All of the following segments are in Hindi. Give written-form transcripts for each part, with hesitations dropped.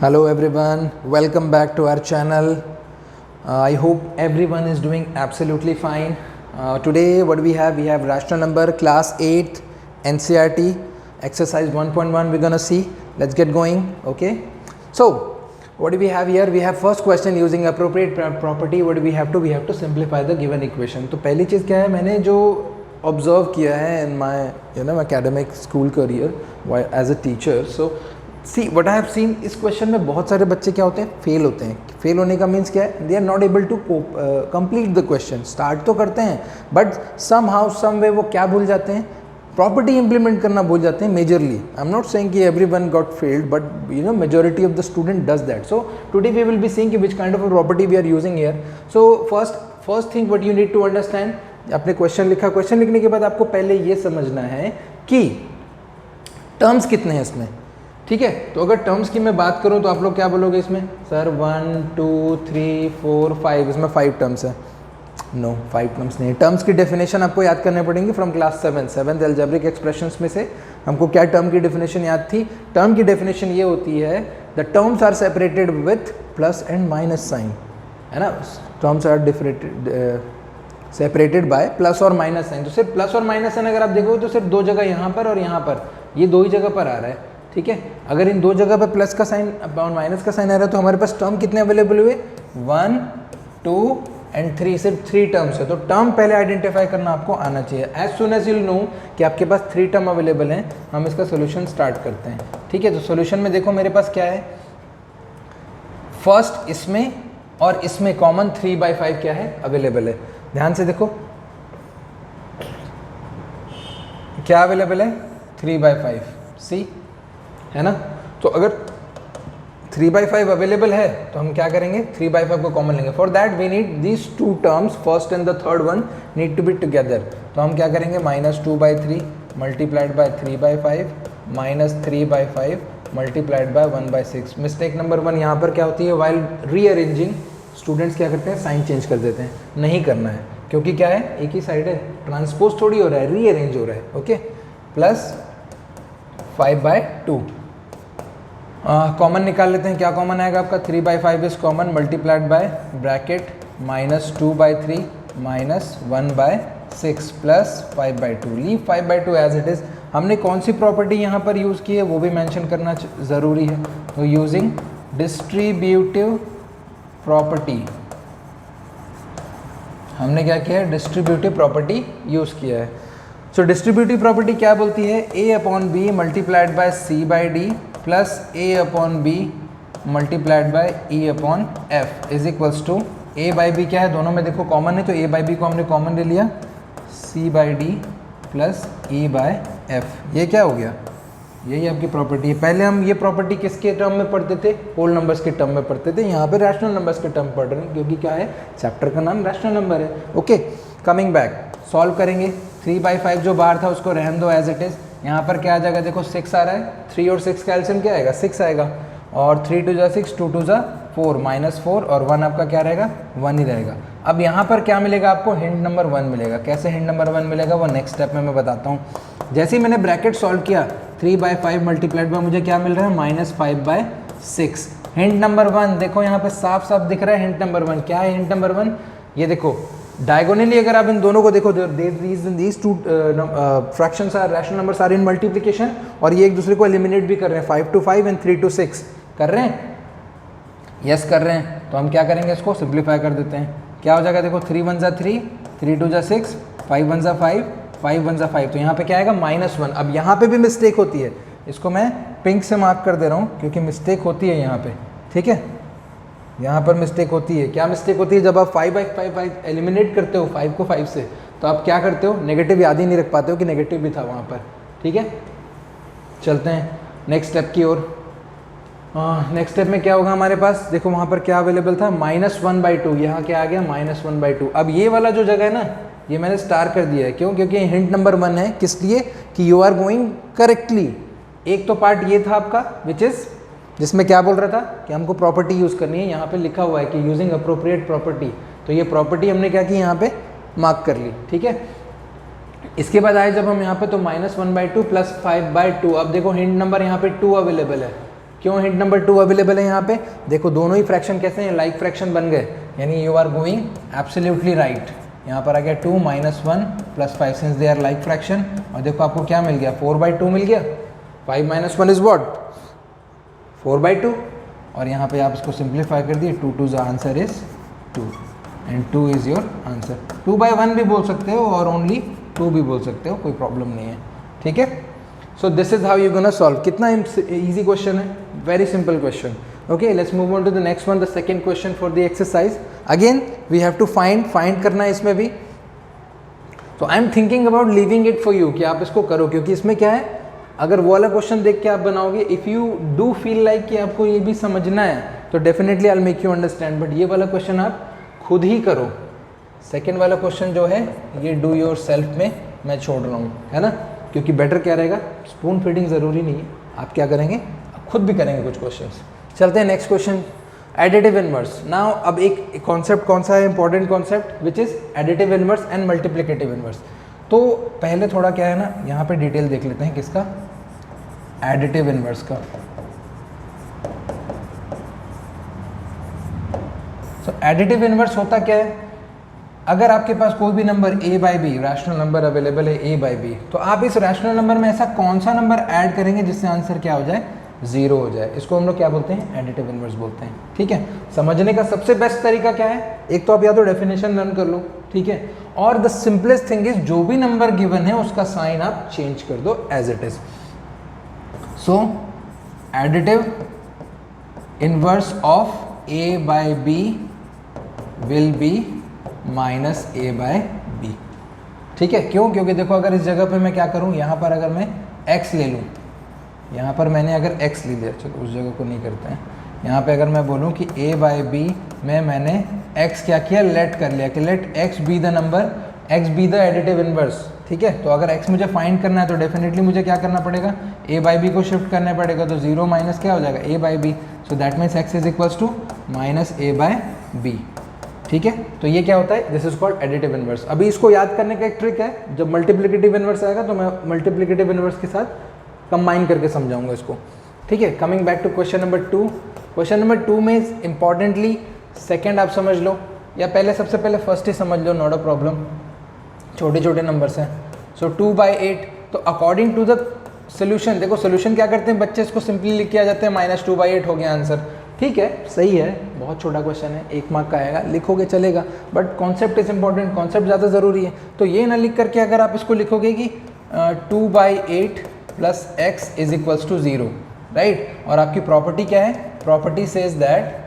Hello everyone, welcome back to our channel. I hope everyone is doing absolutely fine. Today what we have rational number class 8th NCERT exercise 1.1 we're gonna see. Let's get going. Okay, so what do we have here? We have first question using appropriate property. What do we have to? We have to simplify the given equation. तो पहली चीज़ क्या है, मैंने जो ऑब्जर्व किया है in my academic school career as a teacher. So see what I have seen, इस क्वेश्चन में बहुत सारे बच्चे क्या होते हैं, फेल होते हैं. फेल होने का मीन्स क्या है, they are not able to complete the question. Start तो करते हैं बट सम हाउ सम वे वो क्या भूल जाते हैं, प्रॉपर्टी इंप्लीमेंट करना भूल जाते हैं majorly. I am not saying कि everyone got failed, but majority of the student does that. So today we will be seeing कि which kind of property we are using here. So first thing what you need to understand, आपने क्वेश्चन लिखा, क्वेश्चन लिखने के बाद आपको पहले ये समझना है कि टर्म्स कितने हैं इसमें. ठीक है, तो अगर टर्म्स की मैं बात करूं तो आप लोग क्या बोलोगे इसमें, सर 1 2 3 4 5, इसमें 5 टर्म्स है. नो, 5 टर्म्स नहीं है. टर्म्स की डेफिनेशन आपको याद करने पड़ेंगे from class 7th algebraic expressions में से. हमको क्या टर्म की डेफिनेशन याद थी? टर्म की डेफिनेशन ये होती है, the terms are separated with plus and minus sign, है ना. Terms are separated by plus और माइनस साइन. तो सिर्फ प्लस और माइनस साइन अगर आप देखोगे तो सिर्फ दो जगह यहाँ पर और यहाँ पर, ये दो ही जगह पर आ रहा है. ठीक है, अगर इन दो जगह पर प्लस का साइन और माइनस का साइन आ रहा है तो हमारे पास टर्म कितने अवेलेबल हुए, 1 2 एंड 3, सिर्फ 3 टर्म्स है. तो टर्म पहले आइडेंटिफाई करना आपको आना चाहिए. As soon as you know कि आपके पास 3 टर्म अवेलेबल हैं, हम इसका सोल्यूशन स्टार्ट करते हैं. ठीक है, तो सोल्यूशन में देखो मेरे पास क्या है, फर्स्ट इसमें और इसमें कॉमन 3/5 क्या है, अवेलेबल है. ध्यान से देखो क्या अवेलेबल है, 3/5. सी है ना. तो अगर 3/5 अवेलेबल है तो हम क्या करेंगे, 3/5 को कॉमन लेंगे. For that we need these 2 terms, first and the third one need to be together. तो हम क्या करेंगे, -2/3 multiplied by 3/5 -3/5 multiplied by 1/6. Mistake number 1 यहाँ पर क्या होती है, वाइल रीअरेंजिंग स्टूडेंट्स क्या करते हैं, साइन चेंज कर देते हैं. नहीं करना है, क्योंकि क्या है, एक ही साइड है, ट्रांसपोज थोड़ी हो रहा है, रीअरेंज हो रहा है. ओके, प्लस 5/2 कॉमन निकाल लेते हैं. क्या कॉमन आएगा आपका, 3/5 is common, multiplied by bracket -2/3 -1/6 plus 5/2. Leave 5/2 as it is. हमने कौन सी प्रॉपर्टी यहाँ पर यूज़ की है वो भी मेंशन करना ज़रूरी है. तो यूजिंग डिस्ट्रीब्यूटिव प्रॉपर्टी, हमने क्या किया है, डिस्ट्रीब्यूटिव प्रॉपर्टी यूज़ किया है. सो डिस्ट्रीब्यूटिव प्रॉपर्टी क्या बोलती है, A/B multiplied by C/D plus A/B multiplied by E/F is equals to A/B. क्या है, दोनों में देखो कॉमन है, तो A/B को हमने कॉमन ले लिया, C/D प्लस E/F. ये क्या हो गया, यही आपकी प्रॉपर्टी है. पहले हम ये प्रॉपर्टी किसके टर्म में पढ़ते थे, होल नंबर्स के टर्म में पढ़ते थे. यहाँ पे रैशनल नंबर्स के टर्म पढ़ रहे हैं, क्योंकि क्या है, चैप्टर का नाम रैशनल नंबर है. ओके, कमिंग बैक, सॉल्व करेंगे. 3/5 जो बाहर था उसको रहने दो एज इट इज़. यहाँ पर क्या आ जाएगा, देखो 6 आ रहा है, 3 और 6 का एलसीएम क्या आएगा, 6 आएगा. और 3 2 जा 6, 2 2 जा 4, -4 और 1 आपका क्या रहेगा, 1 ही रहेगा. अब यहाँ पर क्या मिलेगा आपको, हिंट नंबर 1 मिलेगा. कैसे हिंट नंबर 1 मिलेगा, वो नेक्स्ट स्टेप में मैं बताता हूँ. जैसे ही मैंने ब्रैकेट सॉल्व किया, 3/5 मल्टीप्लाइड बाय मुझे क्या मिल रहा है, -5/6. हिंट नंबर 1 देखो यहाँ पे साफ साफ दिख रहा है. हिंट नंबर 1 क्या है, हिंट नंबर 1 ये देखो, डायगोनली अगर आप इन दोनों को देखो, these two fractions are rational numbers are in multiplication, और ये एक दूसरे को एलिमिनेट भी कर रहे हैं. 5 to 5 एंड 3 to 6 कर रहे हैं, यस कर रहे हैं. तो हम क्या करेंगे, इसको सिंप्लीफाई कर देते हैं. क्या हो जाएगा, देखो 3 1 जा 3, 3 2 जा 6, 5 1 जा 5, 5 1 जा 5. तो यहाँ पे क्या आएगा, -1. अब यहाँ पे भी मिस्टेक होती है, इसको मैं पिंक से मार्क कर दे रहा हूँ क्योंकि मिस्टेक होती है यहाँ पे. ठीक है, यहाँ पर मिस्टेक होती है. क्या मिस्टेक होती है, जब आप 5/5 एलिमिनेट करते हो 5 को 5 से, तो आप क्या करते हो, नेगेटिव याद ही नहीं रख पाते हो कि नेगेटिव भी था वहाँ पर. ठीक है, चलते हैं नेक्स्ट स्टेप की ओर. नेक्स्ट स्टेप में क्या होगा हमारे पास, देखो वहाँ पर क्या अवेलेबल था, -1/2. यहाँ क्या आ गया, -1/2. अब ये वाला जो जगह है ना, ये मैंने स्टार कर दिया है. क्यों, क्योंकि हिंट नंबर 1 है. किस लिए, कि यू आर गोइंग करेक्टली. एक तो पार्ट ये था आपका, विच इज़ जिसमें क्या बोल रहा था कि हमको प्रॉपर्टी यूज़ करनी है. यहाँ पे लिखा हुआ है कि यूजिंग अप्रोप्रिएट प्रॉपर्टी. तो ये प्रॉपर्टी हमने क्या की, यहाँ पे मार्क कर ली. ठीक है, इसके बाद आए जब हम यहाँ पे, तो -1/2 प्लस 5/2. अब देखो हिंट नंबर यहाँ पे 2 अवेलेबल है. क्यों हिंट नंबर 2 अवेलेबल है यहाँ पे? देखो दोनों ही फ्रैक्शन कैसे हैं, लाइक फ्रैक्शन बन गए, यानी you are going absolutely right. यहाँ पर आ गया 2 - 1 + 5 since they are like fraction, और देखो आपको क्या मिल गया, 4/2 मिल गया। 5 - 1 इज व्हाट, 4/2, और यहाँ पे आप इसको सिंप्लीफाई कर दिए, 2 2 answer is 2 and 2 is your answer. 2/1 भी बोल सकते हो और ओनली 2 भी बोल सकते हो, कोई प्रॉब्लम नहीं है, ठीक है। So this is how you gonna solve. कितना इजी क्वेश्चन है, very simple question. Okay, let's move on to the next one, the second question for the exercise. Again we have to find करना है इसमें भी। तो I am thinking about leaving it for you कि आप इसको करो, क्योंकि इसमें क्या है, अगर वो वाला क्वेश्चन देख के आप बनाओगे, if you do feel like कि आपको ये भी समझना है तो definitely I will make you understand, but ये वाला क्वेश्चन आप खुद ही करो। सेकेंड वाला क्वेश्चन जो है ये डू योर सेल्फ में मैं छोड़ रहा हूँ, है ना, क्योंकि बेटर क्या रहेगा, स्पून फीडिंग ज़रूरी नहीं है, आप क्या करेंगे, आप खुद भी करेंगे कुछ क्वेश्चंस। चलते हैं next question, additive inverse. Now अब एक कॉन्सेप्ट कौन सा है, important concept, which is additive inverse and multiplicative inverse. तो पहले थोड़ा क्या है ना, यहाँ पे डिटेल देख लेते हैं किसका, एडिटिव इनवर्स का। सो एडिटिव इनवर्स होता क्या है, अगर आपके पास कोई भी number a/b rational number available है a/b, तो आप इस रैशनल नंबर में ऐसा कौन सा नंबर ऐड करेंगे जिससे आंसर क्या हो जाए, 0 हो जाए। इसको हम लोग क्या बोलते हैं, एडिटिव इनवर्स बोलते हैं, ठीक है। समझने का सबसे बेस्ट तरीका क्या है, एक तो आप या तो डेफिनेशन लर्न कर लो, ठीक है, और द सिंपलेस्ट थिंग इज जो भी नंबर गिवन है उसका साइन आप चेंज कर दो as it is. So additive inverse of a/b will be -a/b, ठीक है। क्यों, क्योंकि देखो अगर इस जगह पे मैं क्या करूं, यहाँ पर अगर मैं x ले लूँ, यहाँ पर मैंने अगर x ले लिया, चलो उस जगह को नहीं करते हैं, यहाँ पे अगर मैं बोलूँ कि a/b में मैंने x क्या किया, लेट कर लिया कि let x be the number, x be the additive inverse, ठीक है। तो अगर x मुझे फाइंड करना है तो डेफिनेटली मुझे क्या करना पड़ेगा, a/b को शिफ्ट करना पड़ेगा, तो 0 माइनस क्या हो जाएगा, a/b, so that means x is equals to -a/b, ठीक है। तो ये क्या होता है, this is called additive inverse. अभी इसको याद करने का एक ट्रिक है, जब मल्टीप्लिकेटिव इनवर्स आएगा तो मैं मल्टीप्लिकेटिव इनवर्स के साथ कंबाइन करके समझाऊंगा इसको, ठीक है। Coming back to question number 2, question number 2 में इंपॉर्टेंटली सेकंड आप समझ लो, या पहले सबसे पहले फर्स्ट ही समझ लो, नॉट अ प्रॉब्लम, छोटे छोटे नंबर्स हैं। सो 2/8, तो अकॉर्डिंग टू द सोल्यूशन, देखो सोल्यूशन क्या करते हैं बच्चे, इसको सिंपली लिख के आ जाते हैं, -2/8 हो गया आंसर, ठीक है, सही है, बहुत छोटा क्वेश्चन है, 1 मार्क का आएगा, लिखोगे चलेगा, but concept is important, concept ज़्यादा ज़रूरी है। तो ये ना लिख करके अगर आप इसको लिखोगे कि 2/8 + x is equals to 0, right, और आपकी प्रॉपर्टी क्या है, property says that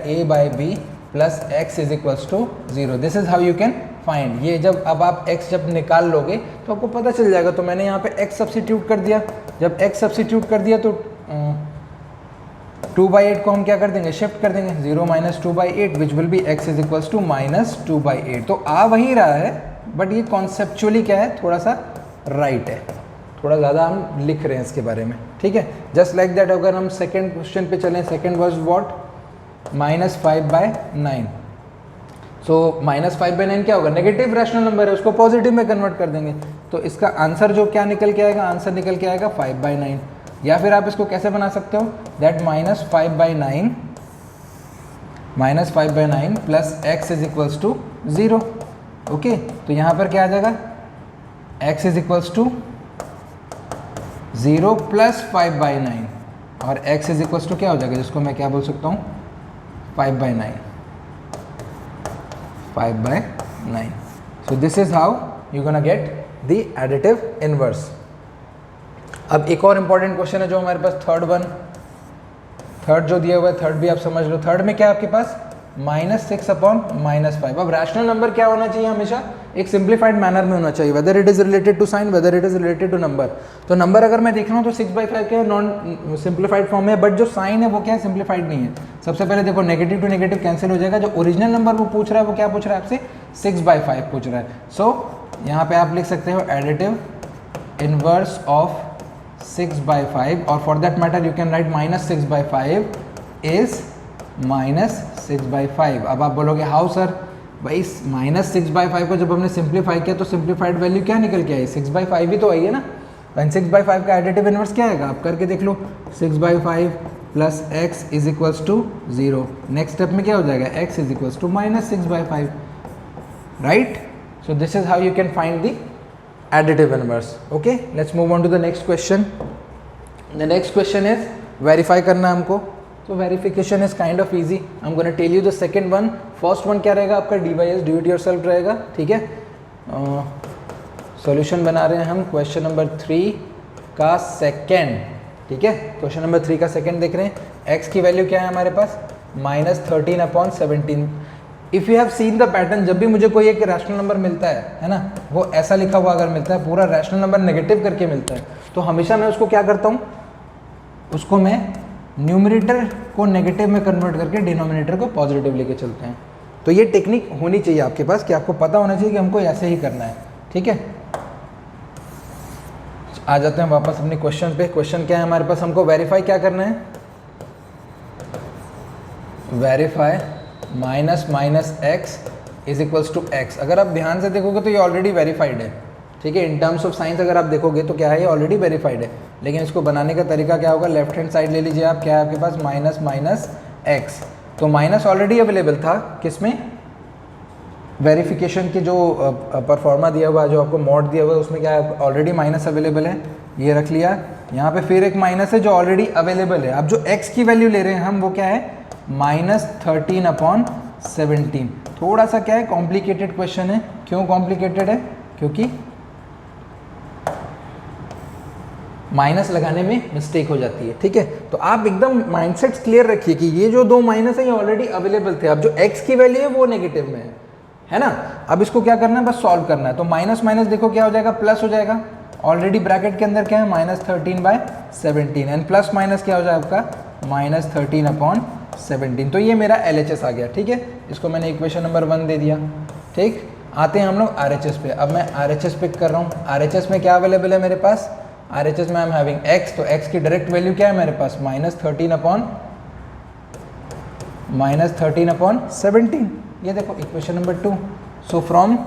a/b + x is equals to 0, this is how you can find. ये जब अब आप x जब निकाल लोगे तो आपको पता चल जाएगा। तो मैंने यहाँ पे x सब्सिट्यूट कर दिया, जब x सब्सिट्यूट कर दिया तो 2/8 को हम क्या कर देंगे, शिफ्ट कर देंगे, 0 - 2/8 which will be x is equals to -2/8। तो आ वही रहा है, बट ये कॉन्सेप्चुअली क्या है, थोड़ा सा राइट है, थोड़ा ज़्यादा हम लिख रहे हैं इसके बारे में, ठीक है। जस्ट लाइक दैट अगर हम सेकेंड क्वेश्चन पे चलें, सेकेंड वाज व्हाट, -5/9। सो -5/9 क्या होगा, नेगेटिव रैशनल नंबर है, उसको पॉजिटिव में कन्वर्ट कर देंगे, तो इसका आंसर जो क्या निकल के आएगा, आंसर निकल के आएगा 5/9। या फिर आप इसको कैसे बना सकते हो, that -5/9 + x is equals to 0, okay. तो यहाँ पर क्या आ जाएगा, x इज इक्वल्स टू 0 + 5/9, और x इज इक्वल्स टू क्या हो जाएगा, जिसको मैं क्या बोल सकता हूँ, 5/9। सो this is how you gonna get the additive inverse. अब एक और इंपॉर्टेंट क्वेश्चन है जो हमारे पास, थर्ड जो दिया हुआ है, थर्ड भी आप समझ लो। थर्ड में क्या है आपके पास, -6/-5। अब रैशनल नंबर क्या होना चाहिए, हमेशा एक सिंप्लीफाइड मैनर में होना चाहिए, whether it is related to sign, whether it is related to number. तो नंबर अगर मैं देख रहा हूँ तो 6/5 क्या है, नॉन सिंप्लीफाइड फॉर्म है, बट जो साइन है वो क्या है, सिंप्लीफाइड नहीं है। सबसे पहले देखो नेगेटिव टू नेगेटिव कैंसिल हो जाएगा, जो ओरिजिनल नंबर वो पूछ रहा है वो क्या पूछ रहा है आपसे, 6/5 पूछ रहा है। सो यहाँ पे आप लिख सकते हो एडिटिव इनवर्स ऑफ 6/5, और for that matter you can write -6/5 is -6/5। अब आप बोलोगे हाउ सर, भाई -6/5 को जब हमने सिंप्लीफाई किया तो सिंप्लीफाइड वैल्यू क्या निकल के आई, 6/5 ही तो आई है ना। एंड 6/5 का एडिटिव इनवर्स क्या आएगा, आप करके देख लो, 6/5 plus x is equals to 0। Next step में क्या हो जाएगा, x is equals to -6/5, right. So this is how you can find the additive inverse. Okay, let's move on to the next question. The next question is verify करना है हमको. So verification is kind of easy. I'm going to tell you the second one. First one क्या रहेगा आपका, DYS do it yourself रहेगा, ठीक है। सॉल्यूशन बना रहे हैं हम क्वेश्चन नंबर 3 का सेकेंड, ठीक है। क्वेश्चन नंबर 3 का सेकेंड देख रहे हैं। x की वैल्यू क्या है हमारे पास, -13/17। If you have seen the pattern, जब भी मुझे कोई एक रैशनल नंबर मिलता है ना, वो ऐसा लिखा हुआ अगर मिलता है, पूरा रैशनल नंबर नेगेटिव करके मिलता है, तो हमेशा मैं उसको क्या करता हूँ, उसको मैं न्यूमरेटर को नेगेटिव में कन्वर्ट करके डिनोमिनेटर को पॉजिटिव लेके चलते हैं। तो ये टेक्निक होनी चाहिए आपके पास, कि आपको पता होना चाहिए कि हमको ऐसे ही करना है, ठीक है। आ जाते हैं वापस अपने क्वेश्चन पे। क्वेश्चन क्या है हमारे पास, हमको वेरीफाई क्या करना है, verify -x is equals to x। अगर आप ध्यान से देखोगे तो ये ऑलरेडी वेरीफाइड है, ठीक है। इन टर्म्स ऑफ साइंस अगर आप देखोगे तो क्या है, ये ऑलरेडी वेरीफाइड है। लेकिन इसको बनाने का तरीका क्या होगा, लेफ्ट हैंड साइड ले लीजिए आप, क्या है आपके पास -x। तो माइनस ऑलरेडी अवेलेबल था किसमें, वेरिफिकेशन के जो परफॉर्मा दिया हुआ है, जो आपको मॉड दिया हुआ है, उसमें क्या है, ऑलरेडी माइनस अवेलेबल है, ये रख लिया। यहाँ पे फिर एक माइनस है जो ऑलरेडी अवेलेबल है। अब जो x की वैल्यू ले रहे हैं हम, वो क्या है, -13/17। थोड़ा सा क्या है, कॉम्प्लिकेटेड क्वेश्चन है। क्यों कॉम्प्लिकेटेड है, क्योंकि माइनस लगाने में मिस्टेक हो जाती है, ठीक है। तो आप एकदम माइंडसेट क्लियर रखिए कि ये जो दो माइनस है ये ऑलरेडी अवेलेबल थे। अब जो x की वैल्यू है वो नेगेटिव में है ना। अब इसको क्या करना है, बस सॉल्व करना है। तो माइनस माइनस देखो क्या हो जाएगा, प्लस हो जाएगा। ऑलरेडी ब्रैकेट के अंदर क्या है, -13/17, एंड प्लस माइनस क्या हो जाएगा आपका, -13/17। तो ये मेरा LHS आ गया, ठीक है। इसको मैंने इक्वेशन नंबर 1 दे दिया, ठीक। आते हैं हम लोग RHS पे। अब मैं RHS पिक कर रहा हूँ। RHS में क्या अवेलेबल है मेरे पास, RHS में आई एम हैविंग x, तो x की डायरेक्ट वैल्यू क्या है मेरे पास, -13/17। ये देखो equation number 2। So from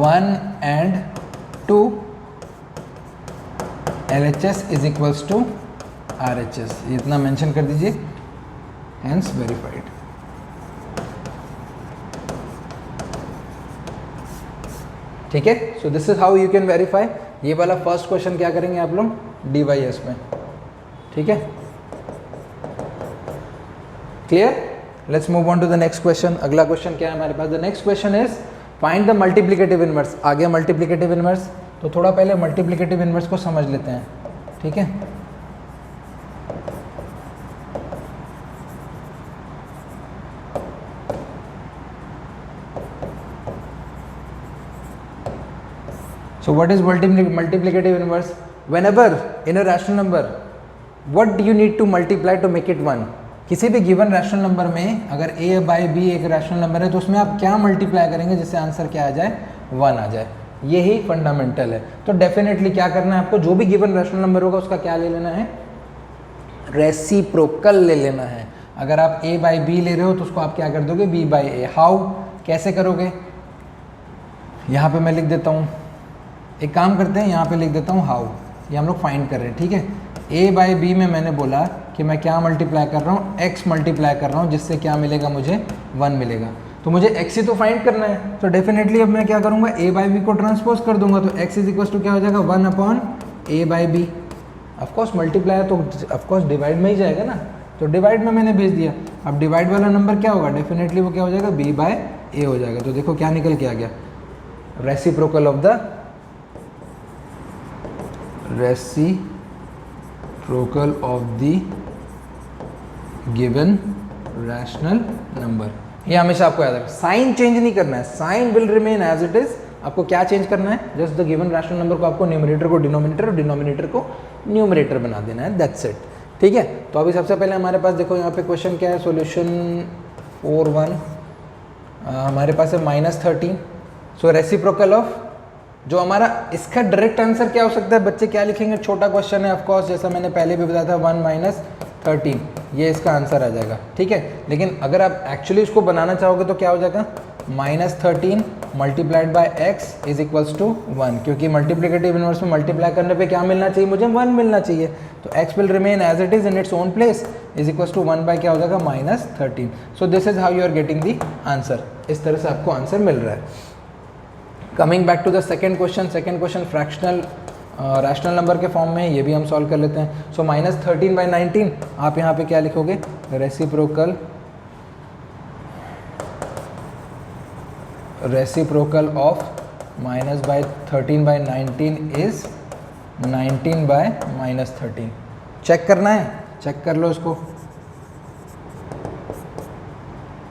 1 and 2 LHS is equals to RHS, इतना मेंशन कर दीजिए, हेंस वेरीफाइड। ठीक है। So this is how you can verify. ये वाला फर्स्ट क्वेश्चन क्या करेंगे आप लोग, DYS में, ठीक है। Clear. Let's move on to the next question. अगला क्वेश्चन क्या है हमारे पास, the next question is find the multiplicative inverse. आ गया मल्टीप्लिकेटिव इनवर्स, तो थोड़ा पहले मल्टीप्लिकेटिव इनवर्स को समझ लेते हैं, ठीक है। So what is multiplicative inverse? Whenever in a rational number, what do you need to multiply to make it 1? किसी भी गिवन रैशनल नंबर में अगर a/b एक रैशनल नंबर है, तो उसमें आप क्या मल्टीप्लाई करेंगे जिससे आंसर क्या आ जाए, 1 आ जाए। यही फंडामेंटल है। तो डेफिनेटली क्या करना है आपको, जो भी गिवन रैशनल नंबर होगा उसका क्या ले लेना है, रेसिप्रोकल ले लेना है। अगर आप a/b ले रहे हो तो उसको आप क्या कर दोगे, b/a। हाउ, कैसे करोगे, यहाँ पे मैं लिख देता हूँ। एक काम करते हैं, यहाँ पे लिख देता हूँ हाउ, ये हम लोग फाइंड कर रहे हैं, ठीक है। a/b में मैंने बोला कि मैं क्या मल्टीप्लाई कर रहा हूँ, x मल्टीप्लाई कर रहा हूँ, जिससे क्या मिलेगा मुझे, 1 मिलेगा। तो मुझे x ही तो फाइंड करना है। तो डेफिनेटली अब मैं क्या करूँगा, a/b को ट्रांसपोज कर दूंगा, तो x इज इक्वल टू क्या हो जाएगा, 1/a/b। ऑफकोर्स मल्टीप्लाई है तो ऑफकोर्स डिवाइड में ही जाएगा ना, तो डिवाइड में मैंने भेज दिया। अब डिवाइड वाला नंबर क्या होगा, डेफिनेटली वो क्या हो जाएगा, b/a हो जाएगा। तो देखो क्या निकल के आ गया, reciprocal of the reciprocal of the given rational number। ये हमेशा आपको याद रखना, साइन चेंज नहीं करना है, sign will remain as it is. आपको क्या चेंज करना है, just the given rational number को आपको न्यूमरेटर को डिनोमिनेटर और डिनोमिनेटर को न्यूमरेटर बना देना है, दैट्स इट, ठीक है। तो अभी सबसे पहले हमारे पास देखो यहाँ पे क्वेश्चन क्या है, सॉल्यूशन 4.1 हमारे पास है -13। सो रेसिप्रोकल ऑफ, जो हमारा इसका डायरेक्ट आंसर क्या हो सकता है बच्चे, क्या लिखेंगे, छोटा क्वेश्चन है ऑफकोर्स, जैसा मैंने पहले भी बताया था, 1 - 13, ये इसका आंसर आ जाएगा, ठीक है। लेकिन अगर आप एक्चुअली इसको बनाना चाहोगे तो क्या हो जाएगा, -13 multiplied by x is equals to 1, क्योंकि मल्टीप्लिकेटिव इनवर्स में मल्टीप्लाई करने पे क्या मिलना चाहिए मुझे, 1 मिलना चाहिए। तो x will remain as it is in its own place is equals to 1 by क्या हो जाएगा, -13। So this is how you are getting the answer. इस तरह से आपको आंसर मिल रहा है। Coming back to the second question fractional rational number के फॉर्म में, ये भी हम सॉल्व कर लेते हैं। सो -13/19 आप यहाँ पे क्या लिखोगे, रेसिप्रोकल ऑफ -13/19 इज 19/-13। चेक करना है, चेक कर लो इसको।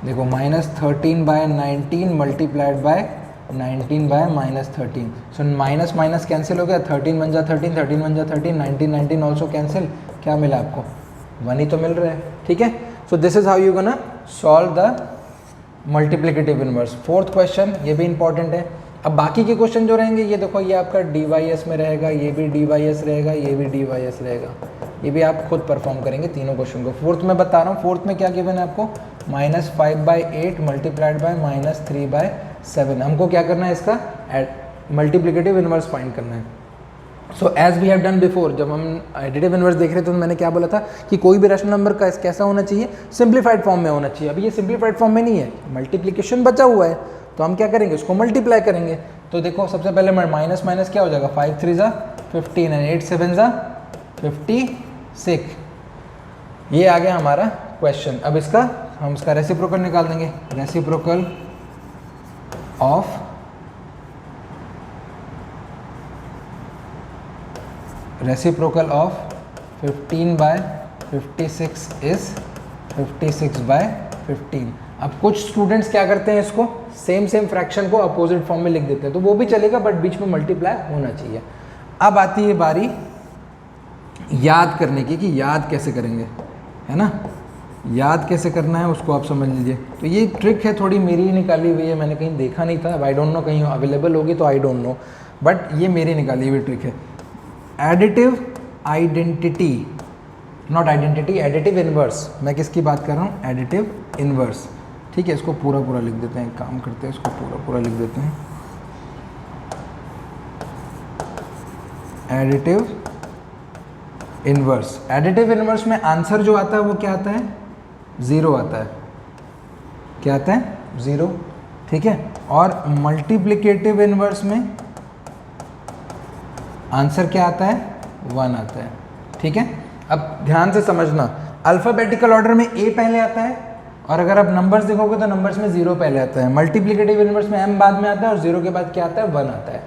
देखो -13/19 multiplied by 19/-13। So minus minus cancel हो गया, 13 बन जा 13, 13 बन जा 13, 19 ऑल्सो कैंसिल। क्या मिला आपको, 1 ही तो मिल रहा है। ठीक है, so this is how you gonna solve the multiplicative inverse. Fourth question, ये भी इंपॉर्टेंट है। अब बाकी के क्वेश्चन जो रहेंगे, ये देखो ये आपका dy/s में रहेगा, ये भी dy/s रहेगा, ये भी dy/s रहेगा। ये भी आप खुद परफॉर्म करेंगे तीनों क्वेश्चन को। फोर्थ में बता रहा हूँ, फोर्थ में क्या गिवन है आपको, -5/8 मल्टीप्लाइड बाय -3/7। हमको क्या करना है, इसका मल्टीप्लिकेटिव इनवर्स फाइंड करना है। So as we have done before, जब हम एडिटिव इनवर्स देख रहे थे तो मैंने क्या बोला था कि कोई भी रैशनल नंबर का कैसा होना चाहिए, सिंप्लीफाइड फॉर्म में होना चाहिए। अभी ये सिंप्लीफाइड फॉर्म में नहीं है, मल्टीप्लिकेशन बचा हुआ है, तो हम क्या करेंगे, उसको मल्टीप्लाई करेंगे। तो देखो सबसे पहले माइनस माइनस क्या हो जाएगा, 5 3 ज़ा 15 एंड 8 7 ज़ा 56। ये आ गया हमारा क्वेश्चन। अब इसका हम इसका रेसिप्रोकल निकाल देंगे। Reciprocal of reciprocal of 15/56 is 56/15। अब कुछ स्टूडेंट्स क्या करते हैं, इसको सेम फ्रैक्शन को अपोजिट फॉर्म में लिख देते हैं, तो वो भी चलेगा, बट बीच में मल्टीप्लाई होना चाहिए। अब आती है बारी याद करने की, कि याद कैसे करेंगे, है ना। याद कैसे करना है उसको आप समझ लीजिए। तो ये ट्रिक है, थोड़ी मेरी ही निकाली हुई है, मैंने कहीं देखा नहीं था। आई डोंट नो कहीं अवेलेबल होगी तो आई डोंट नो, बट ये मेरी निकाली हुई ट्रिक है। Additive identity, not identity, additive inverse. मैं किसकी बात कर रहा हूँ, एडिटिव इनवर्स। ठीक है, इसको पूरा पूरा लिख देते हैं, काम करते हैं, इसको पूरा पूरा लिख देते हैं। एडिटिव इनवर्स, एडिटिव इनवर्स में आंसर जो आता है वो क्या आता है, 0 आता है। क्या आता है, 0। ठीक है, और मल्टीप्लिकेटिव इनवर्स में आंसर क्या आता है, 1 आता है। ठीक है, अब ध्यान से समझना, अल्फ़ाबेटिकल ऑर्डर में A पहले आता है, और अगर आप नंबर्स देखोगे तो नंबर्स में 0 पहले आता है। मल्टीप्लिकेटिव इनवर्स में M बाद में आता है, और 0 के बाद क्या आता है, 1 आता है।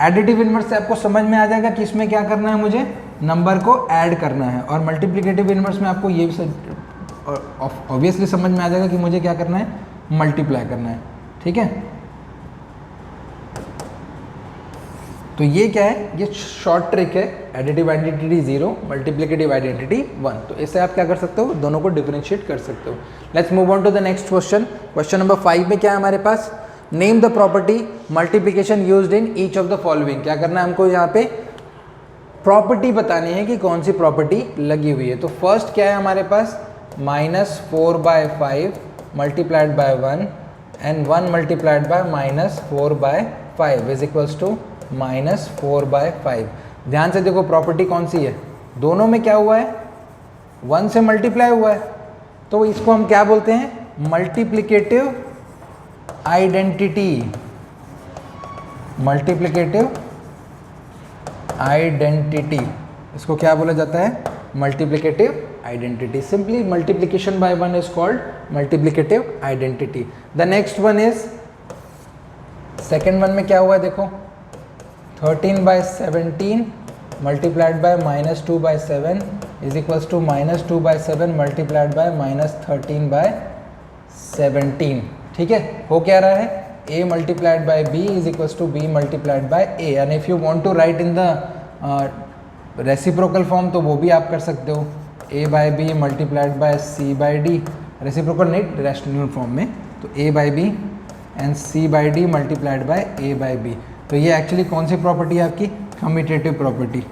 एडिटिव इनवर्स से आपको समझ में आ जाएगा कि इसमें क्या करना है, मुझे नंबर को ऐड करना है। और मल्टीप्लिकेटिव इनवर्स में आपको ये भी ऑब्वियसली समझ में आ जाएगा कि मुझे क्या करना है, मल्टीप्लाई करना है। ठीक है, तो ये क्या है, ये शॉर्ट ट्रिक है। Additive identity 0, multiplicative identity 1। तो इससे आप क्या कर सकते हो, दोनों को डिफरेंशिएट कर सकते हो। Let's move on to the next question. Question number 5 में क्या है हमारे पास, name the property multiplication used in each of the following. क्या करना है हमको, यहाँ पे प्रॉपर्टी बतानी है कि कौन सी प्रॉपर्टी लगी हुई है। तो फर्स्ट क्या है हमारे पास, -4/5 multiplied by 1 and 1 multiplied by -4/5 is equals to -4/5। ध्यान से देखो प्रॉपर्टी कौन सी है, दोनों में क्या हुआ है, 1 से मल्टीप्लाई हुआ है, तो इसको हम क्या बोलते हैं, मल्टीप्लिकेटिव आइडेंटिटी। मल्टीप्लिकेटिव आइडेंटिटी, इसको क्या बोला जाता है, multiplicative identity. Simply multiplication by 1 is called multiplicative identity. The next one is, second one में क्या हुआ है देखो, 13/17 multiplied by -2/7 is equals to -2/7 multiplied by -13/17। ठीक है, हो क्या रहा है, a multiplied by b is equals to b multiplied by a। And if you want to write in the reciprocal form तो वो भी आप कर सकते हो, a by b multiplied by c by d। Reciprocal नहीं, रैशनल फॉर्म में, तो a by b and c by d multiplied by a by b। तो ये एक्चुअली कौन सी प्रॉपर्टी है आपकी, कम्यूटेटिव प्रॉपर्टी।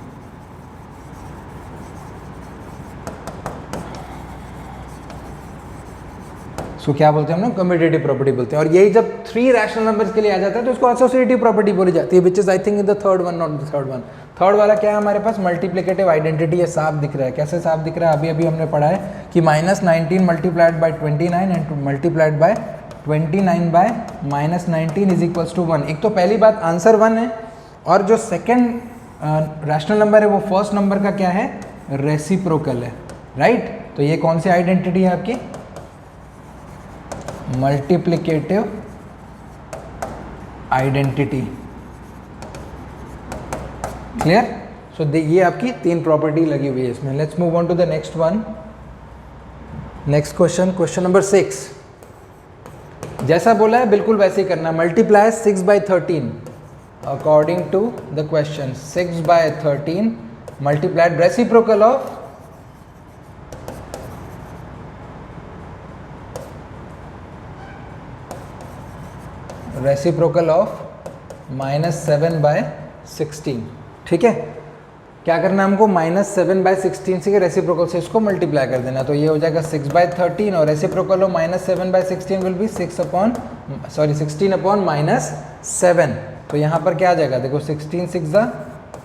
इसको क्या बोलते हैं हम लोग, कम्यूटेटिव प्रॉपर्टी बोलते हैं। और यही जब 3 रैशनल नंबर्स के लिए आ जाता है तो इसको एसोसिएटिव प्रॉपर्टी बोली जाती है, which is I think in the third one, not the third one. Third वाला क्या है हमारे पास, मल्टीप्लिकेटिव आइडेंटिटी है, साफ दिख रहा है। कैसे साफ दिख रहा है, अभी अभी हमने पढ़ा है कि -19 multiplied by 29 and multiplied by 29 by -19 is equals to 1। एक तो पहली बात आंसर 1 है, और जो सेकेंड रैशनल नंबर है वो फर्स्ट नंबर का क्या है, रेसिप्रोकल है, राइट। तो ये कौन सी आइडेंटिटी है आपकी, मल्टीप्लिकेटिव आइडेंटिटी। क्लियर। सो ये आपकी 3 प्रॉपर्टी लगी हुई है इसमें। Let's move on to the next one. Next question, question number 6। जैसा बोला है बिल्कुल वैसे ही करना। Multiply 6 by 13 according to the question. 6 by 13 multiplied reciprocal of -7 by 16। ठीक है, क्या करना है हमको, -7 बाय 16 से रेसिप्रोकल से इसको मल्टीप्लाई कर देना। तो ये हो जाएगा 6 बाय 13 और रेसिप्रोकल हो -7 बाय 16 विल बी 16 अपॉन -7। तो यहाँ पर क्या आ जाएगा, देखो 16 6 ज़ा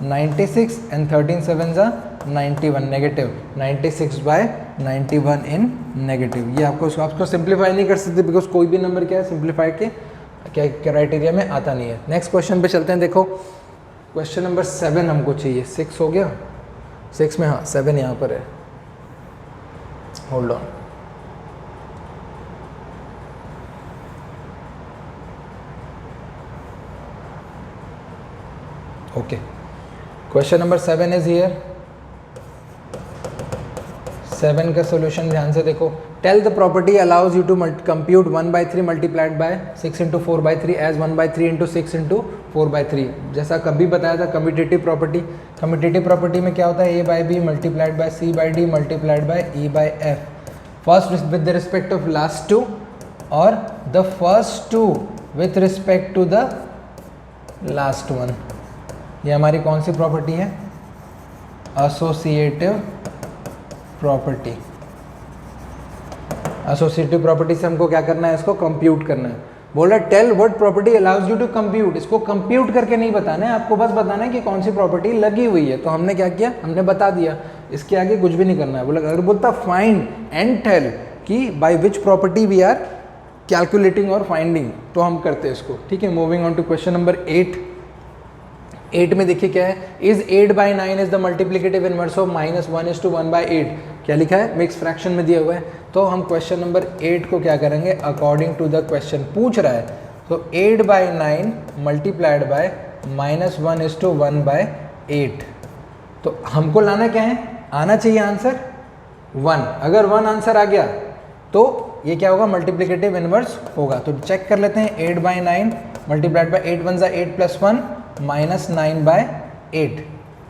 96 एंड 13 7 ज़ा 91, नेगेटिव 96 बाय 91 इन नेगेटिव। ये आपको सिंप्लीफाई नहीं कर सकते बिकॉज कोई भी नंबर क्या है सिंप्लीफाई के क्या क्राइटेरिया में आता नहीं है। नेक्स्ट क्वेश्चन पे चलते हैं। देखो क्वेश्चन नंबर 7 हमको चाहिए। 6 हो गया, 6 में, हाँ 7 यहाँ पर है। Hold on, okay. Question number 7 is here. 7 का सॉल्यूशन ध्यान से देखो। Tell the property allows you to compute 1/3 multiplied by 6 into 4/3 as 1/3 into 6 into 4/3। जैसा कभी बताया था कम्यूटेटिव प्रॉपर्टी। कम्यूटेटिव प्रॉपर्टी में क्या होता है, a by b multiplied by c by d multiplied by e by f. First with the respect of last two और the first two with respect to the last one. ये हमारी कौन सी प्रॉपर्टी है, एसोसिएटिव प्रॉपर्टी। एसोसिएटिव प्रॉपर्टी से हमको क्या करना है, इसको कंप्यूट करना है। बोल रहा tell what property allows you to compute. इसको कंप्यूट करके नहीं बताना है आपको, बस बताना है कि कौन सी प्रॉपर्टी लगी हुई है। तो हमने क्या किया, हमने बता दिया, इसके आगे कुछ भी नहीं करना है। बोला अगर बोलता फाइंड एंड टेल कि by which property we are calculating और फाइंडिंग, तो हम करते हैं इसको। ठीक है, moving on to question number 8। 8 में देखिए क्या है, is 8/9 is the multiplicative inverse of -1:1/8। क्या लिखा है, मिक्स फ्रैक्शन में दिया हुआ है। तो हम क्वेश्चन नंबर 8 को क्या करेंगे, अकॉर्डिंग टू द क्वेश्चन पूछ रहा है। तो 8/9 मल्टीप्लाइड बाय -1:1/8। तो हमको लाना क्या है, आना चाहिए आंसर 1। अगर 1 आंसर आ गया तो ये क्या होगा, मल्टीप्लिकेटिव इनवर्स होगा। तो चेक कर लेते हैं। 8/9 मल्टीप्लाइड बाय 8 1 8 + 1 -9/8।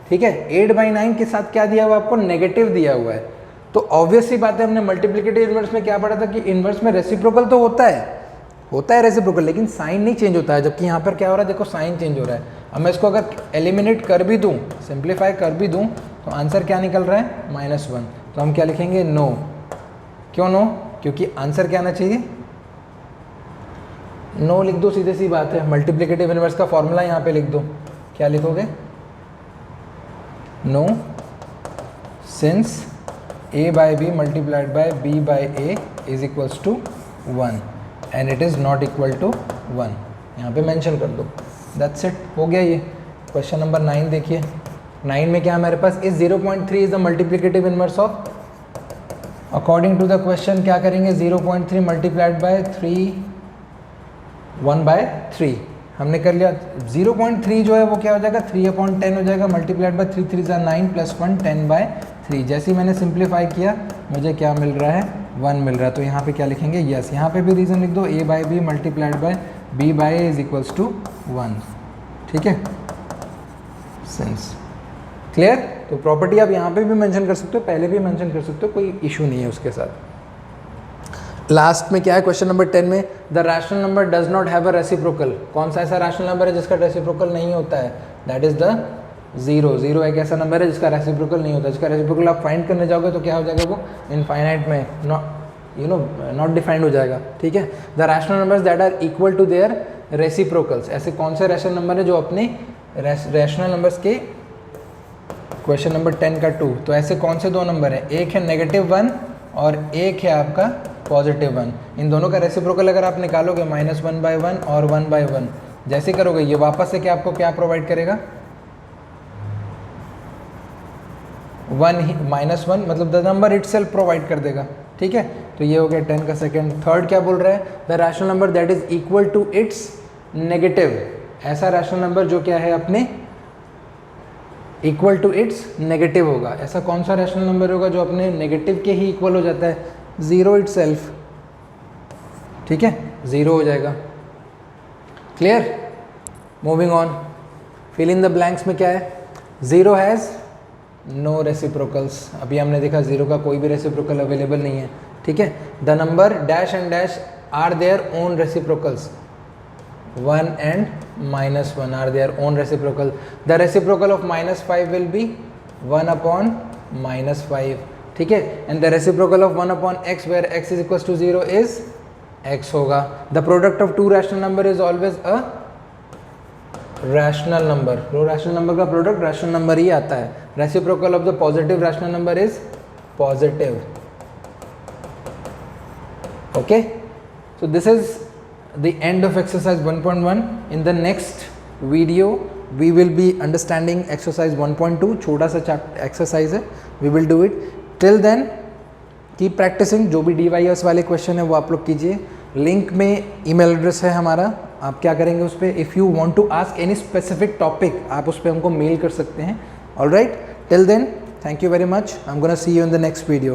ठीक है, 8/9 के साथ क्या दिया हुआ आपको, नेगेटिव दिया हुआ है। तो ऑब्वियस सी बात है, हमने मल्टीप्लिकेटिव इनवर्स में क्या पढ़ा था कि इनवर्स में रेसिप्रोकल तो होता है रेसिप्रोकल, लेकिन साइन नहीं चेंज होता है। जबकि यहाँ पर क्या हो रहा है, देखो साइन चेंज हो रहा है। अब मैं इसको अगर एलिमिनेट कर भी दूँ, सिंप्लीफाई कर भी दूँ, तो आंसर क्या निकल रहा है, -1। तो हम क्या लिखेंगे, नो। क्यों नो, क्योंकि आंसर क्या आना चाहिए, नो लिख दो, सीधे सी बात है। मल्टीप्लिकेटिव इनवर्स का फॉर्मूला यहाँ पे लिख दो। क्या लिखोगे, no since a by b multiplied by b by a is equals to 1 and it is not equal to 1। यहाँ पे मेंशन कर दो, दैट्स इट, हो गया ये। क्वेश्चन नंबर 9 देखिए। 9 में क्या हमारे पास, is 0.3 is the multiplicative inverse of. According to the question क्या करेंगे, 0.3 मल्टीप्लाइड बाय 1/3 हमने कर लिया। 0.3 जो है वो क्या हो जाएगा, 3/10 हो जाएगा, मल्टीप्लाइड बाय 3 3 9 + 1 10/3। जैसे ही मैंने सिंप्लीफाई किया मुझे क्या मिल रहा है, 1 मिल रहा है। तो यहाँ पे क्या लिखेंगे, यस। यहाँ पे भी रीज़न लिख दो, a by b multiplied by b by a is equals to 1। ठीक है, सिंस। क्लियर। तो प्रॉपर्टी आप यहाँ पे भी मेंशन कर सकते हो, पहले भी मेंशन कर सकते हो, कोई इशू नहीं है उसके साथ। लास्ट में क्या है, क्वेश्चन नंबर 10 में, the rational number does not have a reciprocal. कौन सा ऐसा रैशनल नंबर है जिसका रेसिप्रोकल नहीं होता है, दैट इज द 0। 0 एक ऐसा नंबर है जिसका रेसिप्रोकल नहीं होता। जिसका रेसिप्रोकल आप फाइंड करने जाओगे तो क्या हो जाएगा, वो इनफाइनाइट में नॉट डिफाइंड हो जाएगा, ठीक है। The rational numbers that are equal to their reciprocals, ऐसे कौन से रैशनल नंबर है जो अपने रैशनल नंबर्स के, क्वेश्चन नंबर 10 का 2, तो ऐसे कौन से दो नंबर हैं, एक है -1 और एक है आपका +1। इन दोनों का रेसिप्रोकल अगर आप निकालोगे -1/1 और 1/1, जैसे करोगे ये वापस से क्या आपको क्या प्रोवाइड करेगा, 1 ही -1, मतलब द नंबर इटसेल्फ प्रोवाइड कर देगा, ठीक है। तो ये हो गया 10 का सेकंड। थर्ड क्या बोल रहा है, the rational number that is equal to its negative, ऐसा रैशनल नंबर जो क्या है अपने इक्वल टू इट्स नेगेटिव होगा। ऐसा कौन सा रैशनल नंबर होगा जो अपने नेगेटिव के ही इक्वल हो जाता है, 0 इटसेल्फ, ठीक है, 0 हो जाएगा। Clear, moving on, fill in the blanks में क्या है, 0 हैज़ नो रेसिप्रोकल्स, अभी हमने देखा 0 का कोई भी रेसिप्रोकल अवेलेबल नहीं है, ठीक है। The number dash and dash are their own reciprocals, 1 and -1 are their own reciprocal. The reciprocal of -5 will be 1 upon -5, ठीक है। And the reciprocal of 1 upon x where x is equals to 0 is x होगा। The product of two rational number is always a rational number, दो rational number का product rational number ही आता है। Reciprocal of the positive rational number is positive, okay। So this is the end of exercise 1.1. in the next video we will be understanding exercise 1.2, छोटा सा exercise है, we will do it. till then keep practicing, जो भी DYS वाले क्वेश्चन है वो आप लोग कीजिए। लिंक में ईमेल एड्रेस है हमारा, आप क्या करेंगे उस पर, if you want to ask any specific topic आप उस पर हमको मेल कर सकते हैं। Alright, till then thank you very much, I am gonna see you in the next video.